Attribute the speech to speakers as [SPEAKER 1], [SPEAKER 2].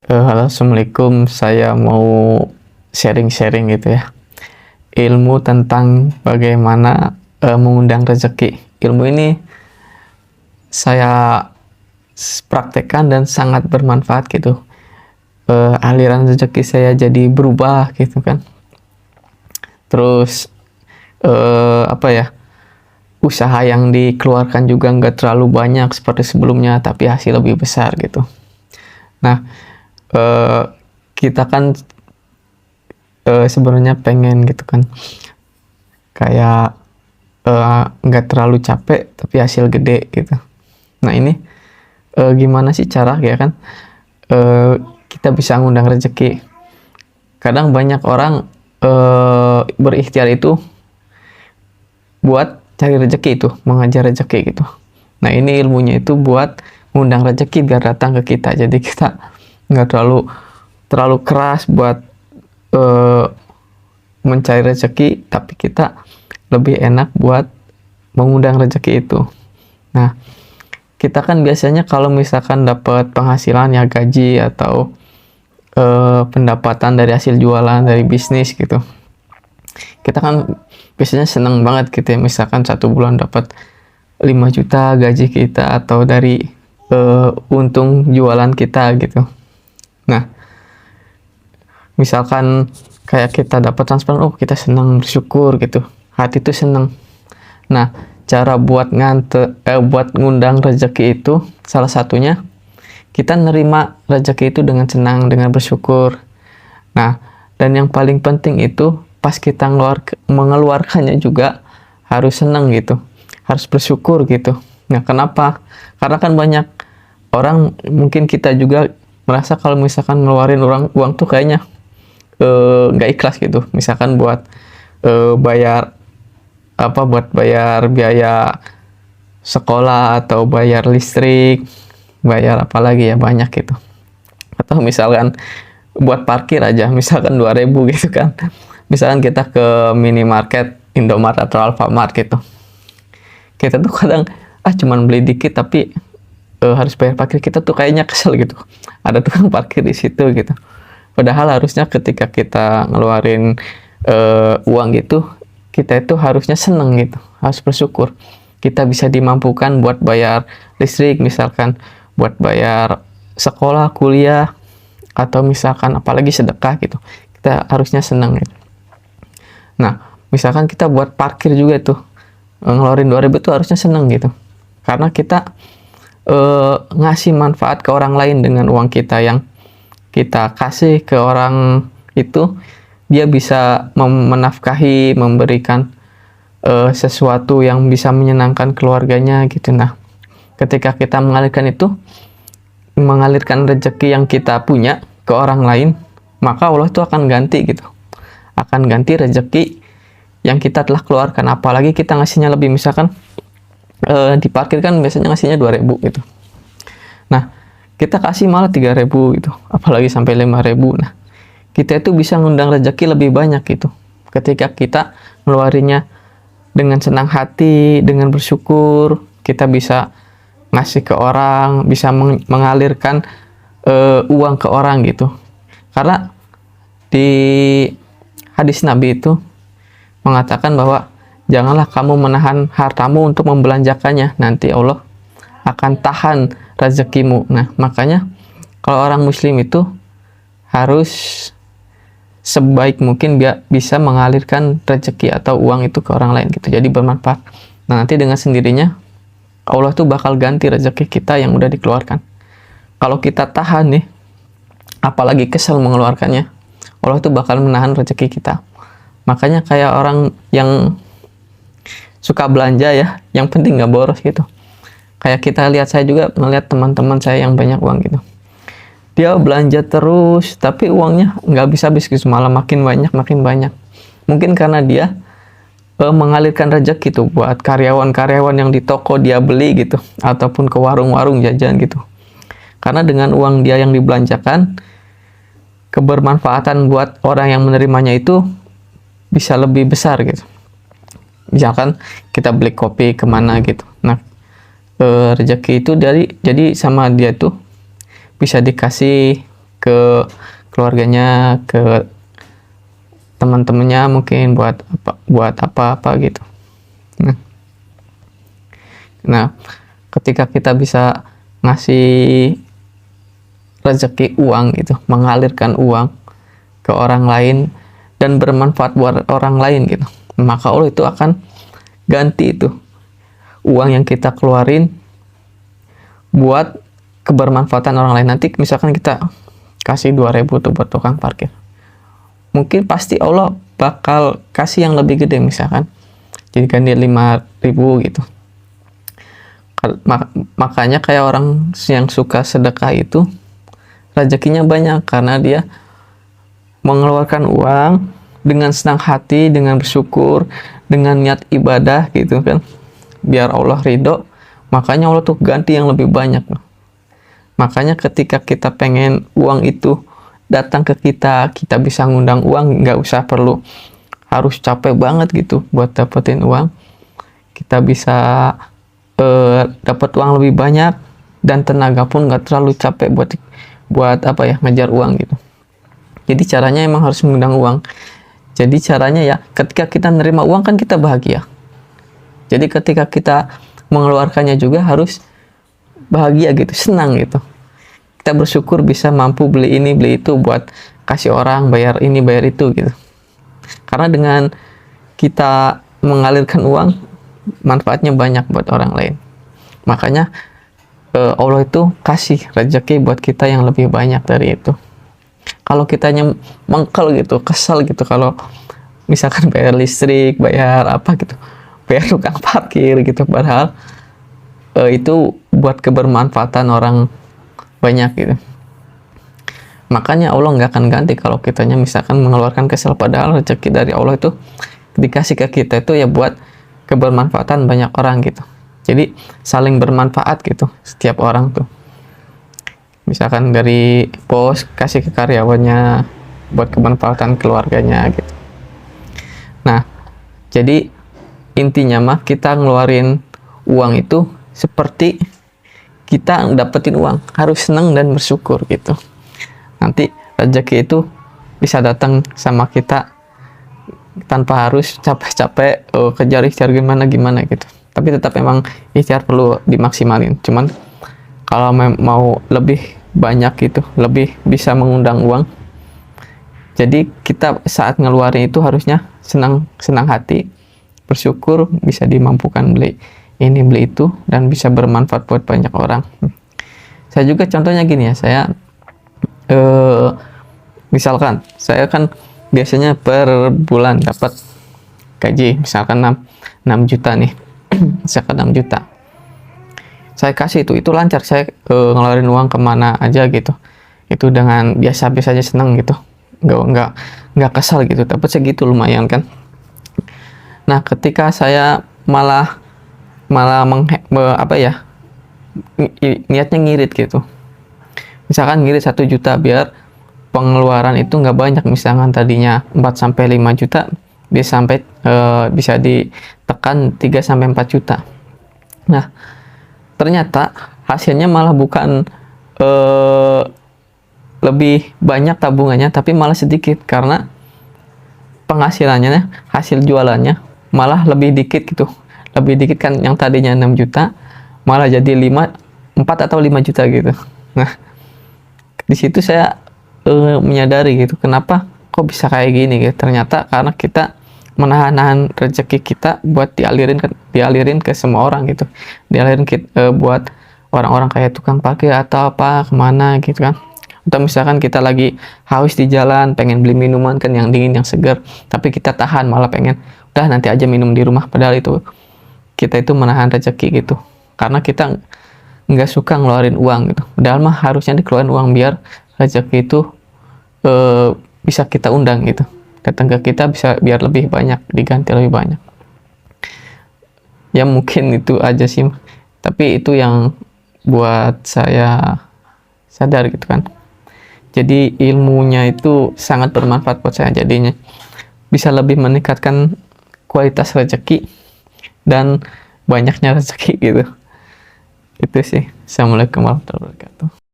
[SPEAKER 1] Halo, Assalamualaikum. Saya mau sharing-sharing gitu ya. Ilmu tentang bagaimana mengundang rezeki. Ilmu ini saya praktekkan dan sangat bermanfaat gitu. Aliran rezeki saya jadi berubah gitu kan. Terus apa ya? Usaha yang dikeluarkan juga nggak terlalu banyak seperti sebelumnya, tapi hasil lebih besar gitu. Nah, kita kan sebenarnya pengen gitu kan, kayak nggak terlalu capek tapi hasil gede gitu. Nah ini gimana sih cara ya kan kita bisa ngundang rezeki. Kadang banyak orang berikhtiar itu buat cari rezeki, itu mengajar rezeki gitu. Nah ini ilmunya itu buat ngundang rezeki biar datang ke kita, jadi kita nggak terlalu keras buat mencari rezeki, tapi kita lebih enak buat mengundang rezeki itu. Nah, kita kan biasanya kalau misalkan dapat penghasilan ya gaji atau pendapatan dari hasil jualan dari bisnis gitu, kita kan biasanya seneng banget gitu ya, misalkan satu bulan dapat 5 juta gaji kita atau dari untung jualan kita gitu. Nah, misalkan kayak kita dapat transfer, oh kita senang, bersyukur gitu, hati tuh senang. Nah, cara buat buat ngundang rezeki itu salah satunya kita nerima rezeki itu dengan senang, dengan bersyukur. Nah, dan yang paling penting itu pas kita mengeluarkannya juga harus senang gitu, harus bersyukur gitu. Nah, kenapa? Karena kan banyak orang, mungkin kita juga merasa kalau misalkan ngeluarin uang tuh kayaknya nggak ikhlas gitu, misalkan buat bayar buat bayar biaya sekolah atau bayar listrik, bayar apa lagi ya, banyak gitu. Atau misalkan buat parkir aja misalkan 2.000 gitu kan, misalkan kita ke minimarket, Indomaret atau Alfamart gitu, kita tuh kadang cuman beli dikit tapi harus bayar parkir, kita tuh kayaknya kesel gitu, ada tukang parkir di situ gitu. Padahal harusnya ketika kita ngeluarin uang gitu, kita itu harusnya seneng gitu, harus bersyukur. Kita bisa dimampukan buat bayar listrik misalkan, buat bayar sekolah, kuliah, atau misalkan apalagi sedekah gitu. Kita harusnya seneng gitu. Nah, misalkan kita buat parkir juga tuh, ngeluarin 2.000 tuh harusnya seneng gitu. Karena kita ngasih manfaat ke orang lain dengan uang kita yang kita kasih ke orang itu, dia bisa menafkahi, memberikan sesuatu yang bisa menyenangkan keluarganya gitu. Nah, ketika kita mengalirkan rezeki yang kita punya ke orang lain, maka Allah itu akan ganti gitu, akan ganti rezeki yang kita telah keluarkan. Apalagi kita ngasihnya lebih, misalkan di parkir kan biasanya ngasihnya 2.000 gitu. Nah, kita kasih malah 3.000 gitu, apalagi sampai 5.000. Nah, kita itu bisa ngundang rezeki lebih banyak gitu, ketika kita ngeluarinnya dengan senang hati, dengan bersyukur. Kita bisa ngasih ke orang, bisa mengalirkan uang ke orang gitu. Karena di hadis Nabi itu mengatakan bahwa janganlah kamu menahan hartamu untuk membelanjakannya, nanti Allah akan tahan rezekimu. Nah, makanya kalau orang muslim itu harus sebaik mungkin bisa mengalirkan rezeki atau uang itu ke orang lain gitu, jadi bermanfaat. Nah, nanti dengan sendirinya Allah tuh bakal ganti rezeki kita yang udah dikeluarkan. Kalau kita tahan nih, apalagi kesel mengeluarkannya, Allah tuh bakal menahan rezeki kita. Makanya kayak orang yang suka belanja ya, yang penting nggak boros gitu. Kayak kita lihat, saya juga melihat teman-teman saya yang banyak uang gitu, dia belanja terus tapi uangnya nggak bisa habis gitu, malah makin banyak. Mungkin karena dia mengalirkan rezeki gitu buat karyawan-karyawan yang di toko dia beli gitu, ataupun ke warung-warung jajan gitu. Karena dengan uang dia yang dibelanjakan, kebermanfaatan buat orang yang menerimanya itu bisa lebih besar gitu. Misalkan kita beli kopi kemana gitu, nah rezeki itu jadi sama dia tuh bisa dikasih ke ke keluarganya, ke teman-temannya, mungkin buat apa gitu. Nah, ketika kita bisa ngasih rezeki uang gitu, mengalirkan uang ke orang lain dan bermanfaat buat orang lain gitu, maka Allah itu akan ganti itu uang yang kita keluarin buat kebermanfaatan orang lain. Nanti misalkan kita kasih 2.000 tuh buat tukang parkir, mungkin pasti Allah bakal kasih yang lebih gede, misalkan jadi ganti 5.000 gitu. Makanya kayak orang yang suka sedekah itu rezekinya banyak, karena dia mengeluarkan uang dengan senang hati, dengan bersyukur, dengan niat ibadah gitu kan, biar Allah ridho. Makanya Allah tuh ganti yang lebih banyak. Makanya ketika kita pengen uang itu datang ke kita, kita bisa ngundang uang, nggak usah perlu harus capek banget gitu buat dapetin uang. Kita bisa dapat uang lebih banyak, dan tenaga pun nggak terlalu capek buat apa ya, ngejar uang gitu. Jadi caranya emang harus mengundang uang. Jadi caranya ya, ketika kita nerima uang kan kita bahagia. Jadi ketika kita mengeluarkannya juga harus bahagia gitu, senang gitu. Kita bersyukur bisa mampu beli ini beli itu buat kasih orang, bayar ini bayar itu gitu. Karena dengan kita mengalirkan uang, manfaatnya banyak buat orang lain. Makanya Allah itu kasih rezeki buat kita yang lebih banyak dari itu. Kalau kitanya mengkel gitu, kesel gitu, kalau misalkan bayar listrik, bayar apa gitu, bayar tukang parkir gitu, padahal itu buat kebermanfaatan orang banyak gitu. Makanya Allah nggak akan ganti kalau kitanya misalkan mengeluarkan kesel, padahal rezeki dari Allah itu dikasih ke kita itu ya buat kebermanfaatan banyak orang gitu. Jadi saling bermanfaat gitu setiap orang tuh. Misalkan dari bos kasih ke karyawannya buat kebermanfaatan keluarganya gitu. Nah, jadi intinya mah kita ngeluarin uang itu seperti kita dapetin uang, harus senang dan bersyukur gitu. Nanti rezeki itu bisa datang sama kita tanpa harus capek-capek kejar-kejar gimana gitu. Tapi tetap emang ikhtiar perlu dimaksimalin. Cuman kalau mau lebih banyak gitu, lebih bisa mengundang uang, jadi kita saat ngeluarin itu harusnya senang hati, bersyukur bisa dimampukan beli ini beli itu, dan bisa bermanfaat buat banyak orang. Saya juga contohnya gini ya, saya misalkan saya kan biasanya per bulan dapat gaji misalkan 6 juta nih. Misalkan 6 juta saya kasih itu lancar, saya ngeluarin uang kemana aja gitu, itu dengan biasa-biasa aja, seneng gitu, nggak kesal gitu, dapat segitu lumayan kan. Nah, ketika saya malah niatnya ngirit gitu, misalkan ngirit 1 juta biar pengeluaran itu nggak banyak, misalkan tadinya 4-5 juta bisa ditekan 3-4 juta. Nah, ternyata hasilnya malah bukan lebih banyak tabungannya, tapi malah sedikit, karena penghasilannya, hasil jualannya malah lebih dikit gitu. Lebih dikit kan, yang tadinya 6 juta malah jadi 4 atau 5 juta gitu. Nah, di situ saya menyadari gitu, kenapa kok bisa kayak gini gitu. Ternyata karena kita menahan rezeki kita buat dialirin ke semua orang gitu, dialirin buat orang-orang kayak tukang parkir atau apa, kemana gitu kan. Atau misalkan kita lagi haus di jalan, pengen beli minuman kan yang dingin yang segar, tapi kita tahan, malah pengen udah nanti aja minum di rumah, padahal itu kita itu menahan rezeki gitu, karena kita nggak suka ngeluarin uang gitu. Padahal mah harusnya dikeluarin uang biar rezeki itu bisa kita undang gitu, datang ke kita, bisa biar lebih banyak, diganti lebih banyak. Ya mungkin itu aja sih, tapi itu yang buat saya sadar gitu kan. Jadi ilmunya itu sangat bermanfaat buat saya, jadinya bisa lebih meningkatkan kualitas rezeki dan banyaknya rezeki gitu. Itu sih. Assalamualaikum warahmatullahi wabarakatuh.